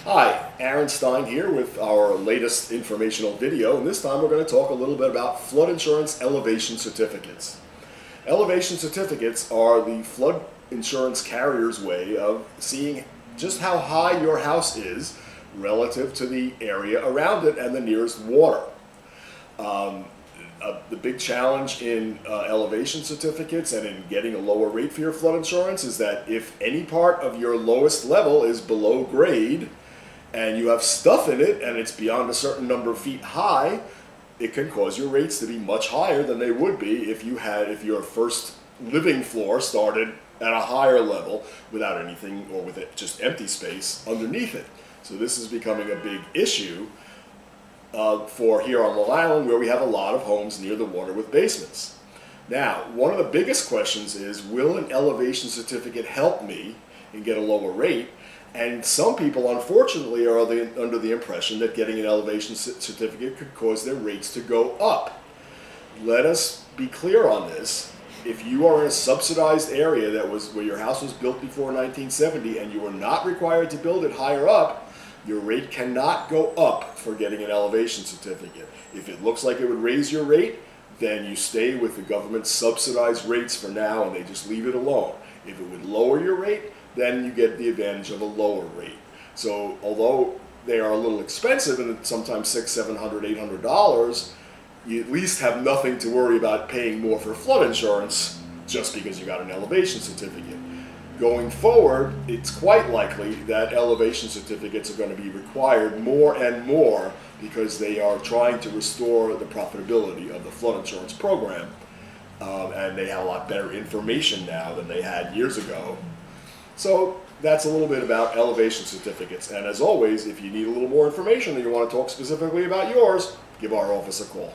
Hi, Aaron Stein here with our latest informational video, and this time we're going to talk a little bit about flood insurance elevation certificates. Elevation certificates are the flood insurance carrier's way of seeing just how high your house is relative to the area around it and the nearest water. The big challenge in elevation certificates and in getting a lower rate for your flood insurance is that if any part of your lowest level is below grade and you have stuff in it and it's beyond a certain number of feet high, it can cause your rates to be much higher than they would be if your first living floor started at a higher level without anything, or with it just empty space underneath it. So this is becoming a big issue for here on Long Island, where we have a lot of homes near the water with basements. Now, one of the biggest questions is, will an elevation certificate help me and get a lower rate? And some people, unfortunately, are under the impression that getting an elevation certificate could cause their rates to go up. Let us be clear on this. If you are in a subsidized area where your house was built before 1970 and you are not required to build it higher up, your rate cannot go up for getting an elevation certificate. If it looks like it would raise your rate, then you stay with the government subsidized rates for now and they just leave it alone. If it would lower your rate, then you get the advantage of a lower rate. So although they are a little expensive, and sometimes $600, $700, $800, you at least have nothing to worry about paying more for flood insurance just because you got an elevation certificate. Going forward, it's quite likely that elevation certificates are going to be required more and more because they are trying to restore the profitability of the flood insurance program. And they have a lot better information now than they had years ago. So that's a little bit about elevation certificates. And as always, if you need a little more information and you want to talk specifically about yours, give our office a call.